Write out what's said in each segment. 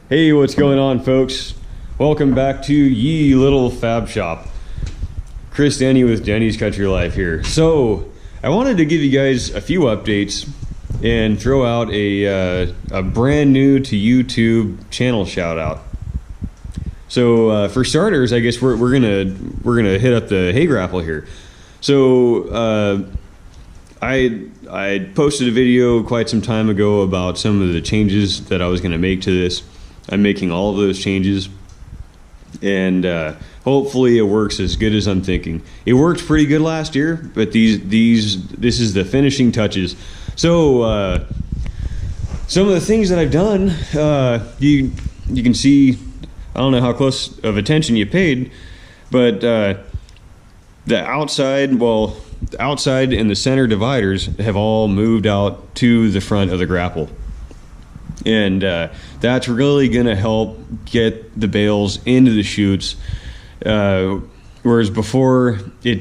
Hey, what's going on, folks? Welcome back to Ye Little Fab Shop. Chris Denny with Denny's Country Life here. So, I wanted to give you guys a few updates and throw out a brand new to YouTube channel shout out. So, for starters, I guess we're gonna hit up the Hey Grapple here. So, I posted a video quite some time ago about some of the changes that I was going to make to this. I'm making all of those changes, and hopefully it works as good as I'm thinking. It worked pretty good last year, but this is the finishing touches. So some of the things that I've done, you can see. I don't know how close of attention you paid, but the outside and the center dividers have all moved out to the front of the grapple, and that's really going to help get the bales into the chutes, whereas before it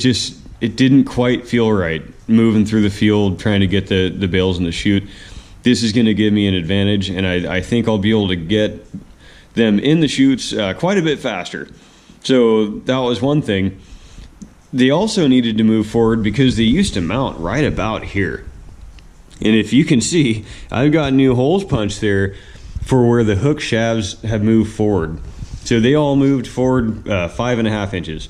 didn't quite feel right moving through the field trying to get the bales in the chute. This is going to give me an advantage, and I think I'll be able to get them in the chutes quite a bit faster. So that was one thing. They also needed to move forward because they used to mount right about here. And if you can see, I've got new holes punched there for where the hook shafts have moved forward. So they all moved forward 5.5 inches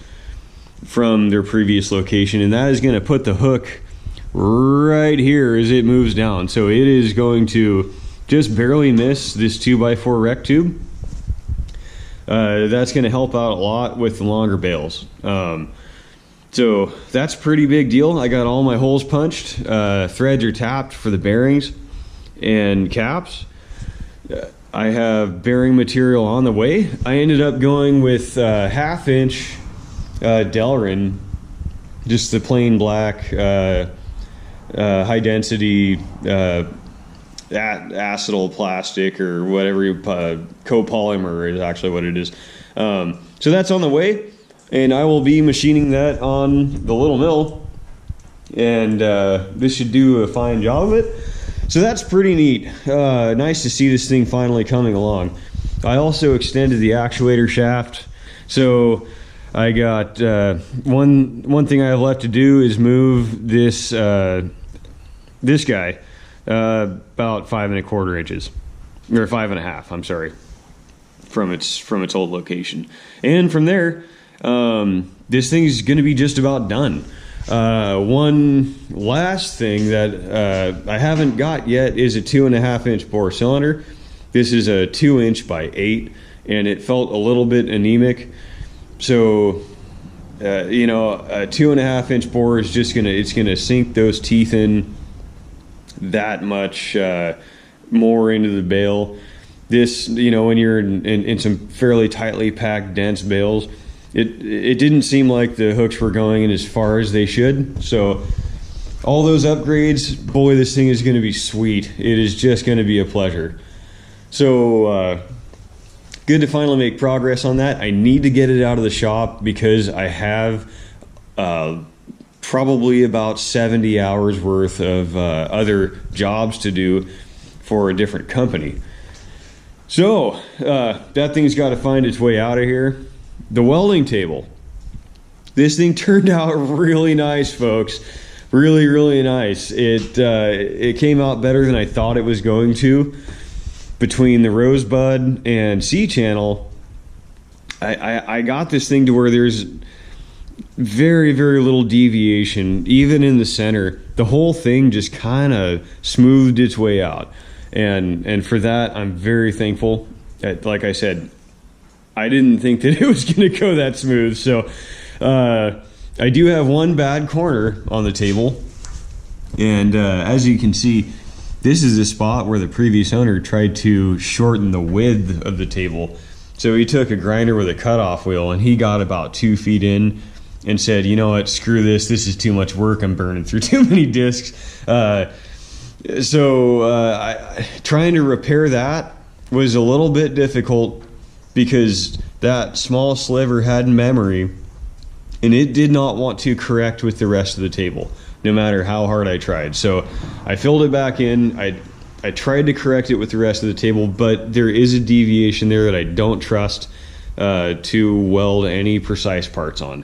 from their previous location, and that is going to put the hook right here as it moves down. So it is going to just barely miss this 2x4 rec tube. That's going to help out a lot with the longer bales. So that's a pretty big deal. I got all my holes punched. Threads are tapped for the bearings and caps. I have bearing material on the way. I ended up going with 1/2 inch Delrin, just the plain black high density acetal plastic or whatever, copolymer is actually what it is. So that's on the way. And I will be machining that on the little mill, and this should do a fine job of it. So that's pretty neat. Nice to see this thing finally coming along. I also extended the actuator shaft. So I got one thing I have left to do is move this this guy about 5.25 inches, or 5.5. I'm sorry, from its old location, and from there. This thing is going to be just about done. One last thing that I haven't got yet is a 2.5 inch bore cylinder. This is a 2 inch by 8, and it felt a little bit anemic. So, a 2.5 inch bore is just gonna sink those teeth in that much more into the bale. This, when you're in some fairly tightly packed, dense bales. It didn't seem like the hooks were going in as far as they should. So all those upgrades, boy, this thing is going to be sweet. It is just going to be a pleasure. So good to finally make progress on that. I need to get it out of the shop because I have probably about 70 hours worth of other jobs to do for a different company. So that thing's got to find its way out of here. The welding table. This thing turned out really nice, folks. Really, really nice. It came out better than I thought it was going to. Between the Rosebud and C-channel, I got this thing to where there's very, very little deviation, even in the center. The whole thing just kind of smoothed its way out. And for that, I'm very thankful. Like I said, I didn't think that it was going to go that smooth. So I do have one bad corner on the table. And as you can see, this is the spot where the previous owner tried to shorten the width of the table. So he took a grinder with a cutoff wheel, and he got about 2 feet in and said, you know what, screw this. This is too much work. I'm burning through too many discs. Trying to repair that was a little bit difficult, because that small sliver had memory, and it did not want to correct with the rest of the table, no matter how hard I tried. So I filled it back in. I I tried to correct it with the rest of the table, but there is a deviation there that I don't trust to weld any precise parts on.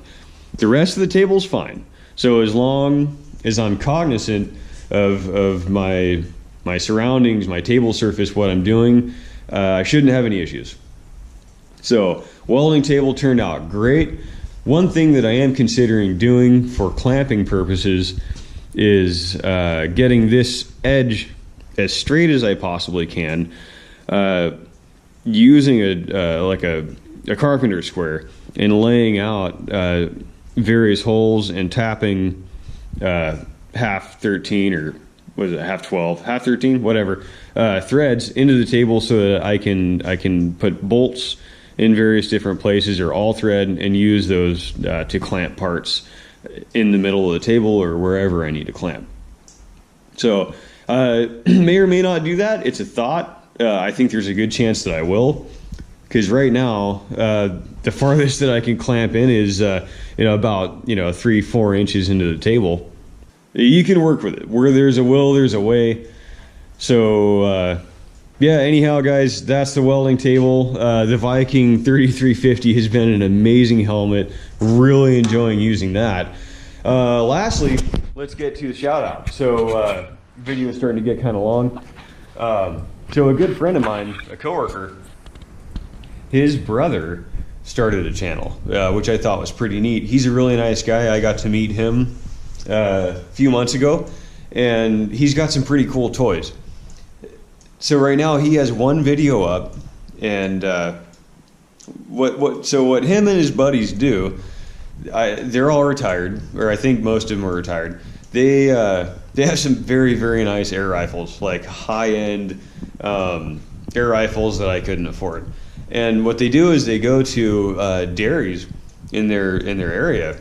The rest of the table's fine. So as long as I'm cognizant of my surroundings, my table surface, what I'm doing, I shouldn't have any issues. So welding table turned out great. One thing that I am considering doing for clamping purposes is getting this edge as straight as I possibly can, using a carpenter square and laying out various holes and tapping half 13 or was it half 12, half 13, whatever, threads into the table so that I can put bolts in various different places or all thread and use those to clamp parts in the middle of the table or wherever I need to clamp. So may or may not do that. It's a thought. I think there's a good chance that I will, because right now the farthest that I can clamp in is about 3-4 inches into the table. You can work with it. Where there's a will, there's a way. So yeah, anyhow guys, that's the welding table. The Viking 3350 has been an amazing helmet. Really enjoying using that. Lastly, let's get to the shout out. So video is starting to get kind of long. So a good friend of mine, a coworker, his brother started a channel, which I thought was pretty neat. He's a really nice guy. I got to meet him a few months ago, and he's got some pretty cool toys. So right now he has one video up, and what him and his buddies do, they're all retired, or I think most of them are retired. They have some very, very nice air rifles, like high-end air rifles that I couldn't afford. And what they do is they go to dairies in their area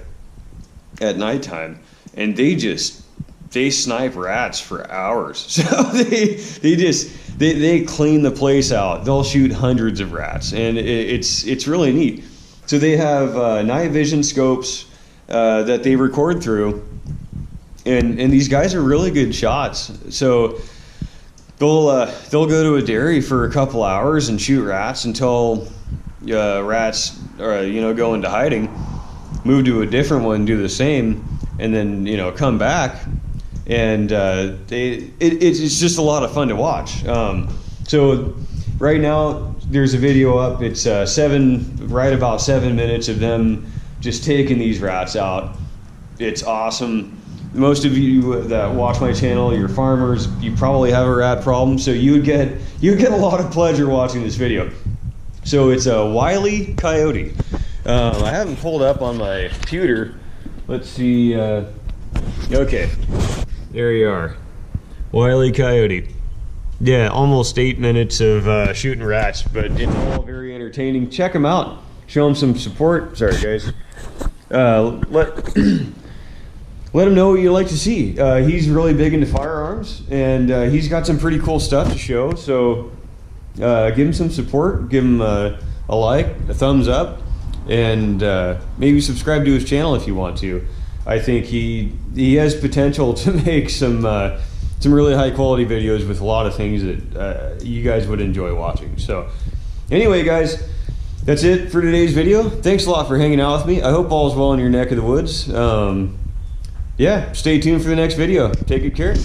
at nighttime, and they snipe rats for hours. So they clean the place out. They'll shoot hundreds of rats, and it's really neat. So they have night vision scopes that they record through, and these guys are really good shots. So they'll go to a dairy for a couple hours and shoot rats until rats go into hiding, move to a different one, do the same, and then come back, and it's just a lot of fun to watch. So right now there's a video up. It's right about 7 minutes of them just taking these rats out. It's awesome. Most of you that watch my channel, you're farmers, you probably have a rat problem, so you get a lot of pleasure watching this video. So it's a Wile E. Coyote. I haven't pulled up on my computer. Let's see. Okay, there you are. Wile E. Coyote. Yeah, almost 8 minutes of shooting rats, but it's all very entertaining. Check them out. Show them some support. Sorry, guys. Let him know what you'd like to see. He's really big into firearms, and he's got some pretty cool stuff to show. So give him some support. Give him a like, a thumbs up, and maybe subscribe to his channel if you want to. I think he has potential to make some really high quality videos with a lot of things that you guys would enjoy watching. So anyway, guys, that's it for today's video. Thanks a lot for hanging out with me. I hope all is well in your neck of the woods. Yeah, stay tuned for the next video. Take good care.